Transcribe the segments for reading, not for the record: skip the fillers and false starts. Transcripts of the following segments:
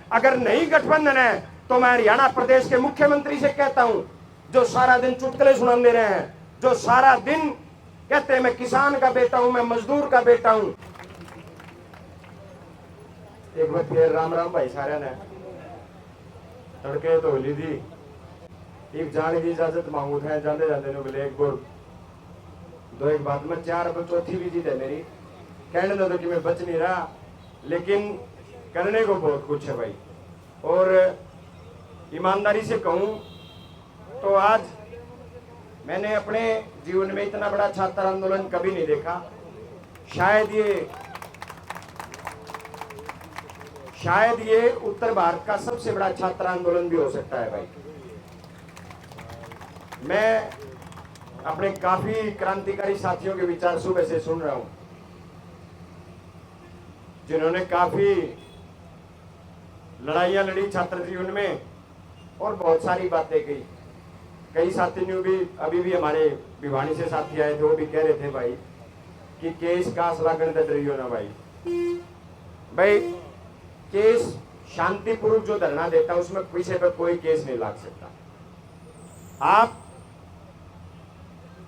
अगर नहीं गठबंधन है तो मैं हरियाणा प्रदेश के मुख्यमंत्री से कहता हूं, जो सारा दिन चुटकुले सुनाते रहे हैं, जो सारा दिन कहते हैं मैं किसान का बेटा हूं, मैं मजदूर का बेटा हूं। एक बार फिर राम राम भाई सारे ने तड़के तो होली दी एक जाने की इजाजत मांगू थे जाते जाते ने बोले एक बोल दो एक बात में 4 अब चौथी भी जीत है मेरी, कहने दो तो कि मैं बच नहीं रहा, लेकिन करने को बहुत कुछ है भाई। और ईमानदारी से कहूं तो आज मैंने अपने जीवन में इतना बड़ा छात्र आंदोलन कभी नहीं देखा। शायद ये उत्तर भारत का सबसे बड़ा छात्र आंदोलन भी हो सकता है भाई। मैं अपने काफी क्रांतिकारी साथियों के विचार सुबह से सुन रहा हूं, जिन्होंने काफी लड़ाइयां लड़ी छात्र जीवन में और बहुत सारी बातें कही। कई साथी ने भी अभी भी हमारे भिवानी से साथी आए थे, वो भी कह रहे थे भाई कि केस का असलागन डरियो ना भाई। भाई केस शांतिपूर्वक जो धरना देता है उसमें पीछे पर कोई केस नहीं लाग सकता। आप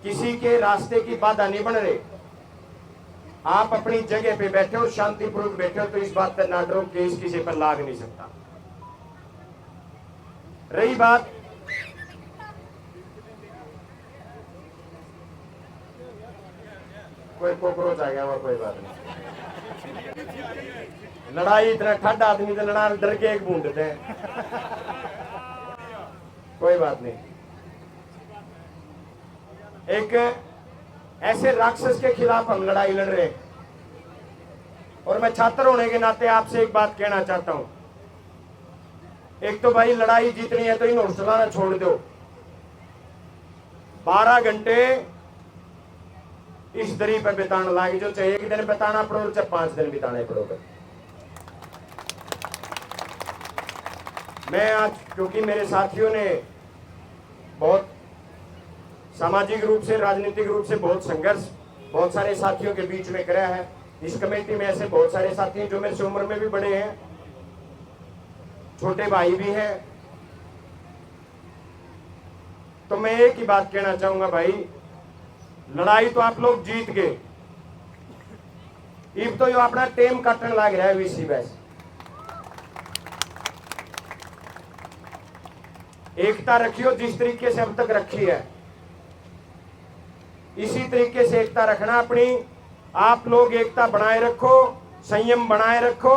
किसी के रास्ते की बाधा नहीं बन रहे, आप अपनी जगह पे बैठे हो, शांतिपूर्वक बैठे हो, तो इस बात पर ना डरो, केस किसी पर लाग नहीं सकता। रही बात कोई कॉकरोच आ गया हुआ, कोई बात नहीं। लड़ाई इतना ठंड आदमी तो लड़ा डर के एक बूंदते हैं, कोई बात नहीं। एक ऐसे राक्षस के खिलाफ हम लड़ाई लड़ रहे हैं, और मैं छात्र होने के नाते आपसे एक बात कहना चाहता हूं। एक तो भाई लड़ाई जीतनी है तो इन हौसला छोड़ दो। 12 घंटे इस दरी पर बिताना लागे, जो चाहे एक दिन बिताना पड़ो चाहे 5 दिन बिताने पड़ोगे। मैं आज क्योंकि मेरे साथियों ने बहुत सामाजिक रूप से, राजनीतिक रूप से बहुत संघर्ष बहुत सारे साथियों के बीच में कराया है। इस कमेटी में ऐसे बहुत सारे साथी हैं जो मेरे से उम्र में भी बड़े हैं, छोटे भाई भी हैं। तो मैं एक ही बात कहना चाहूंगा भाई, लड़ाई तो आप लोग जीत गए, इब तो यो अपना टेम काटने लग रहा है वीसी वैस। एकता रखियो जिस तरीके से अब तक रखी है, इसी तरीके से एकता रखना अपनी। आप लोग एकता बनाए रखो, संयम बनाए रखो,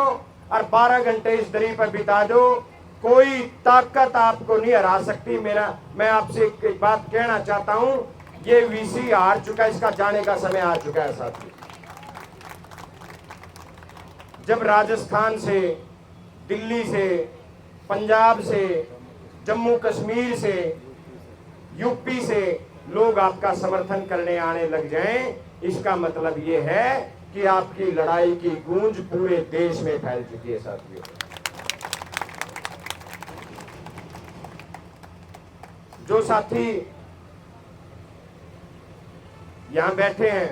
और 12 घंटे इस दरी पर बिता दो। कोई ताकत आपको नहीं हरा सकती। मैं आपसे एक बात कहना चाहता हूं, ये वीसी हार चुका है, इसका जाने का समय आ चुका है साथी। जब राजस्थान से, दिल्ली से, पंजाब से, जम्मू कश्मीर से, यूपी से लोग आपका समर्थन करने आने लग जाएं, इसका मतलब ये है कि आपकी लड़ाई की गूंज पूरे देश में फैल चुकी है साथियों। जो साथी यहां बैठे हैं,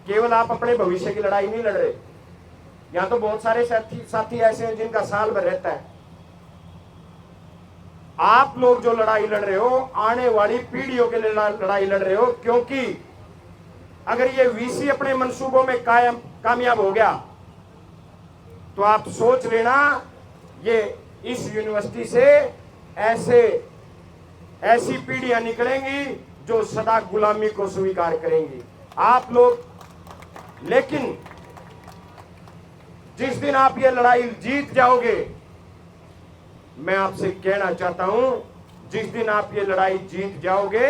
केवल आप अपने भविष्य की लड़ाई नहीं लड़ रहे। यहां तो बहुत सारे साथी ऐसे हैं जिनका साल भर रहता है। आप लोग जो लड़ाई लड़ रहे हो, आने वाली पीढ़ियों के लिए लड़ाई लड़ रहे हो, क्योंकि अगर ये वीसी अपने मंसूबों में कामयाब हो गया तो आप सोच लेना, ये इस यूनिवर्सिटी से ऐसी पीढ़ियां निकलेंगी जो सदा गुलामी को स्वीकार करेंगी। आप लोग, लेकिन जिस दिन आप ये लड़ाई जीत जाओगे, मैं आपसे कहना चाहता हूं, जिस दिन आप ये लड़ाई जीत जाओगे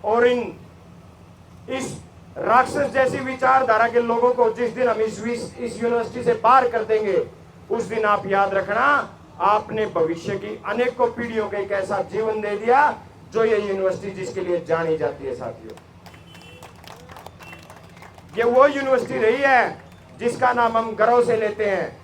और इस राक्षस जैसी विचारधारा के लोगों को जिस दिन हम इस यूनिवर्सिटी से बाहर कर देंगे, उस दिन आप याद रखना, आपने भविष्य की अनेकों पीढ़ियों को एक ऐसा जीवन दे दिया जो ये यूनिवर्सिटी जिसके लिए जानी जाती है साथियों। ये वो यूनिवर्सिटी रही है जिसका नाम हम गर्व से लेते हैं।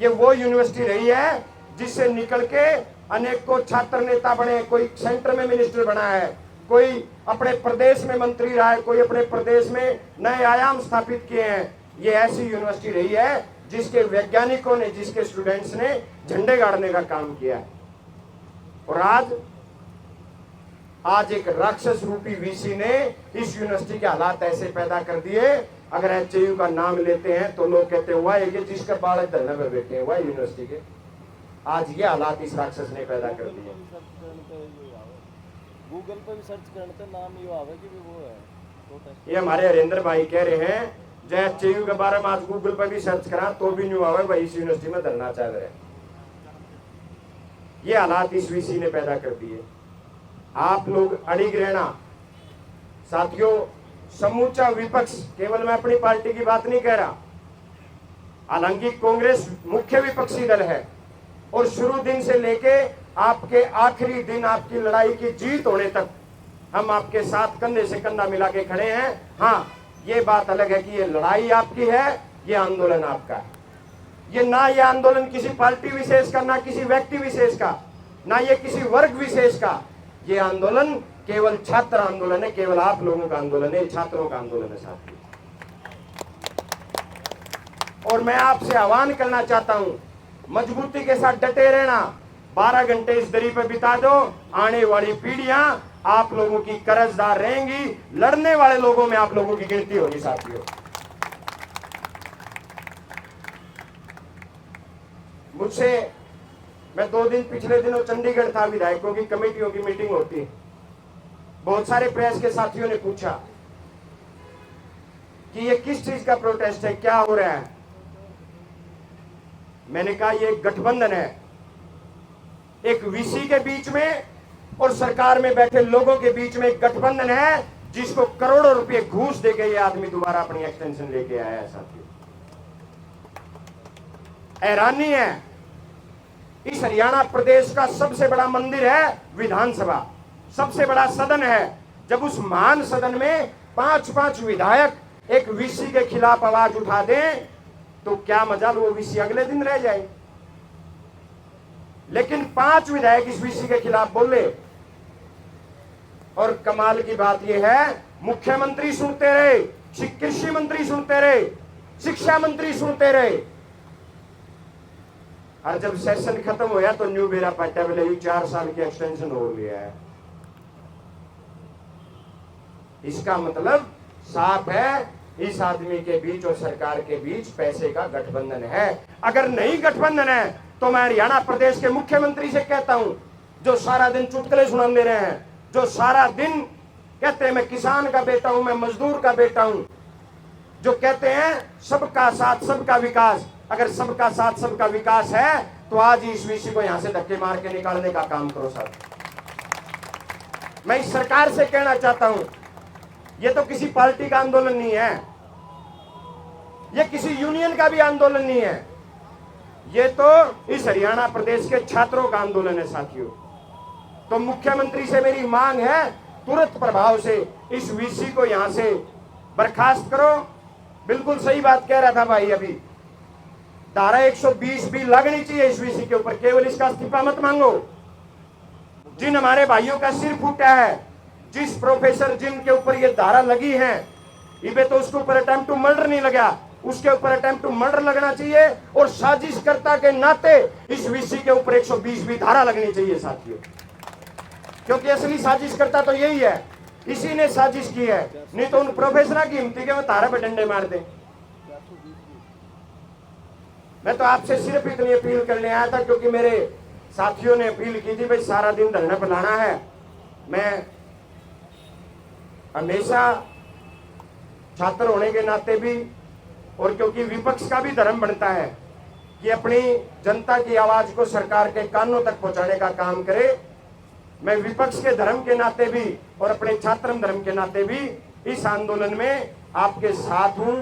ये वो यूनिवर्सिटी रही है जिससे निकल के अनेकों छात्र नेता बने, कोई सेंटर में मिनिस्टर बना है, कोई अपने प्रदेश में मंत्री रहा है, कोई अपने प्रदेश में नए आयाम स्थापित किए हैं। ये ऐसी यूनिवर्सिटी रही है जिसके वैज्ञानिकों ने, जिसके स्टूडेंट्स ने झंडे गाड़ने का काम किया है। और आज एक राक्षस रूपी वीसी ने इस यूनिवर्सिटी के हालात ऐसे पैदा कर दिए, अगर एचयू का नाम लेते हैं तो लोग कहते हैं हुआ ये जिसके बालक धरने पर बैठे हैं हुआ यूनिवर्सिटी के। आज ये हालात इस राक्षस ने पैदा कर दिए। गूगल पे भी सर्च करते नाम ये आवे कि वो है। ये हमारे हरेंद्र भाई कह रहे हैं जय एचयू के बारे में आज गूगल पे भी सर्च करा तो भी नहीं आवे भाई इस यूनिवर्सिटी में धरना चल रहा है। ये हालात इस वीसी ने पैदा कर दिए। आप लोग अड़िग रहना साथियों। समूचा विपक्ष, केवल मैं अपनी पार्टी की बात नहीं कह रहा, हालांकि कांग्रेस मुख्य विपक्षी दल है और शुरू दिन से लेके आपके आखिरी दिन, आपकी लड़ाई की जीत होने तक हम आपके साथ कंधे से कंधा मिला के खड़े हैं। हाँ, ये बात अलग है कि ये लड़ाई आपकी है, ये आंदोलन आपका है। ये आंदोलन किसी पार्टी विशेष का, ना किसी व्यक्ति विशेष का, ना ये किसी वर्ग विशेष का। ये आंदोलन केवल छात्र आंदोलन है, केवल आप लोगों का आंदोलन है, छात्रों का आंदोलन है साथियों। और मैं आपसे आह्वान करना चाहता हूं, मजबूती के साथ डटे रहना। 12 घंटे इस दरी पर बिता दो, आने वाली पीढ़ियां आप लोगों की कर्जदार रहेंगी, लड़ने वाले लोगों में आप लोगों की गिनती होगी साथियों। मुझसे, मैं 2 दिन पिछले दिनों चंडीगढ़ था, विधायकों की कमेटियों की मीटिंग होती है। बहुत सारे प्रेस के साथियों ने पूछा कि ये किस चीज का प्रोटेस्ट है, क्या हो रहा है। मैंने कहा ये गठबंधन है, एक वीसी के बीच में और सरकार में बैठे लोगों के बीच में एक गठबंधन है, जिसको करोड़ों रुपए घूस देके ये आदमी दोबारा अपनी एक्सटेंशन लेके आया है साथियों। हैरानी है, इस हरियाणा प्रदेश का सबसे बड़ा मंदिर है विधानसभा, सबसे बड़ा सदन है। जब उस महान सदन में 5-5 विधायक एक वीसी के खिलाफ आवाज उठा दें तो क्या मजाल वो वीसी अगले दिन रह जाए। लेकिन 5 विधायक इस वीसी के खिलाफ बोले। और कमाल की बात यह है, मुख्यमंत्री सुनते रहे, कृषि मंत्री सुनते रहे, शिक्षा मंत्री सुनते रहे। और जब सेशन खत्म होया तो न्यू बेरा पाटा बोले 4 साल की एक्सटेंशन हो लिया है। इसका मतलब साफ है, इस आदमी के बीच और सरकार के बीच पैसे का गठबंधन है। अगर नहीं गठबंधन है तो मैं हरियाणा प्रदेश के मुख्यमंत्री से कहता हूं, जो सारा दिन चुटकुले सुनाते रहे हैं, जो सारा दिन कहते हैं मैं किसान का बेटा हूं, मैं मजदूर का बेटा हूं, जो कहते हैं सबका साथ सबका विकास, अगर सबका साथ सबका विकास है तो आज ही इस विषय को यहां से धक्के मार के निकालने का काम करो साहब। मैं इस सरकार से कहना चाहता हूं, ये तो किसी पार्टी का आंदोलन नहीं है, ये किसी यूनियन का भी आंदोलन नहीं है, ये तो इस हरियाणा प्रदेश के छात्रों का आंदोलन है साथियों। तो मुख्यमंत्री से मेरी मांग है, तुरंत प्रभाव से इस वीसी को यहां से बर्खास्त करो। बिल्कुल सही बात कह रहा था भाई अभी, धारा 120 भी लगनी चाहिए इस वीसी के ऊपर, केवल इसका इस्तीफा मत मांगो। जिन हमारे भाइयों का सिर फूटा है, जिस प्रोफेसर जिनके ऊपर ये धारा लगी है, इबे तो उसके ऊपर अटेम्प्ट टू मर्डर नहीं लगा, उसके ऊपर अटेम्प्ट टू मर्डर लगना चाहिए। और साजिशकर्ता के नाते इस वीसी के ऊपर 120 भी धारा लगनी चाहिए साथियों, क्योंकि असली साजिशकर्ता तो यही है, इसी ने साजिश की है। नहीं तो उन प्रोफेसर की हिम्मती के वो धारा पे डंडे मार दे। मैं तो आपसे सिर्फ इतनी अपील करने आया था, क्योंकि मेरे साथियों ने अपील की थी भाई सारा दिन धरना पे लाना है। मैं हमेशा छात्र होने के नाते भी, और क्योंकि विपक्ष का भी धर्म बनता है कि अपनी जनता की आवाज को सरकार के कानों तक पहुंचाने का काम करे, मैं विपक्ष के धर्म के नाते भी और अपने छात्र धर्म के नाते भी इस आंदोलन में आपके साथ हूं।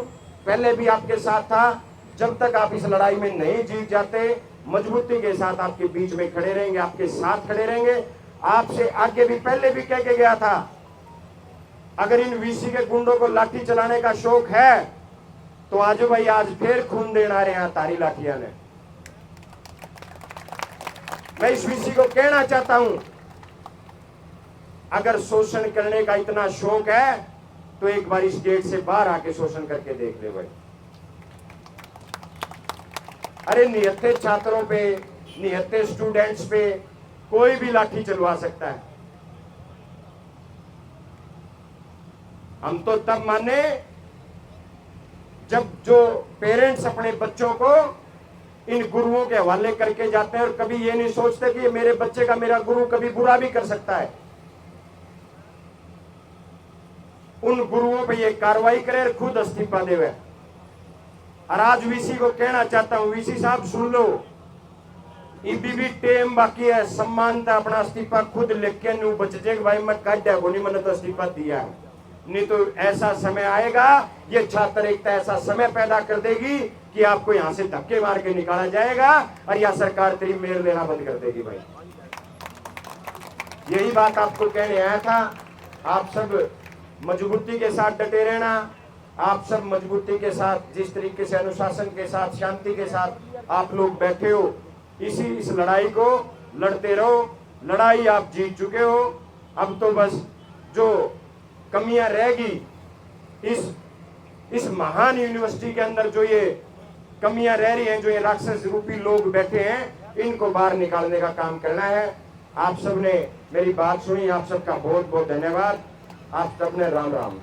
पहले भी आपके साथ था, जब तक आप इस लड़ाई में नहीं जीत जाते, मजबूती के साथ आपके बीच में खड़े रहेंगे, आपके साथ खड़े रहेंगे। आपसे आगे भी पहले भी कह के गया था, अगर इन वीसी के गुंडों को लाठी चलाने का शौक है तो आज भाई आज फिर खून देना रहे हैं तारी लाठियां ने। मैं इस वीसी को कहना चाहता हूं, अगर शोषण करने का इतना शौक है तो एक बार इस गेट से बाहर आके शोषण करके देख ले भाई। अरे निहत्थे छात्रों पे, निहत्थे स्टूडेंट्स पे कोई भी लाठी चलवा सकता है। हम तो तब माने जब जो पेरेंट्स अपने बच्चों को इन गुरुओं के हवाले करके जाते हैं और कभी ये नहीं सोचते कि ये मेरे बच्चे का मेरा गुरु कभी बुरा भी कर सकता है। उन गुरुओं पे ये कार्रवाई करे और खुद इस्तीफा देवे। और आज वीसी को कहना चाहता हूं, वीसी साहब सुन लो, इबी भी टेम बाकी है, सम्मानता अपना इस्तीफा खुद लिख के नू बच जाएगा। भाई मैं काट दिया नहीं, मैंने तो इस्तीफा दिया है। नहीं तो ऐसा समय आएगा, ये छात्र एकता ऐसा समय पैदा कर देगी कि आपको यहां से धक्के मार के निकाला जाएगा और यह सरकार तेरी मेल लेना बंद कर देगी। भाई यही बात आपको कहने आया था। आप सब मजबूती के साथ डटे रहना, आप सब मजबूती के साथ, जिस तरीके से अनुशासन के साथ, शांति के साथ आप लोग बैठे हो, इस लड़ाई को लड़ते रहो। लड़ाई आप जीत चुके हो। अब तो बस जो कमियां रहेगी इस महान यूनिवर्सिटी के अंदर, जो ये कमियां रह रही हैं, जो ये राक्षस रूपी लोग बैठे हैं, इनको बाहर निकालने का काम करना है। आप सबने मेरी बात सुनी, आप सबका बहुत बहुत धन्यवाद। आप सबने राम राम।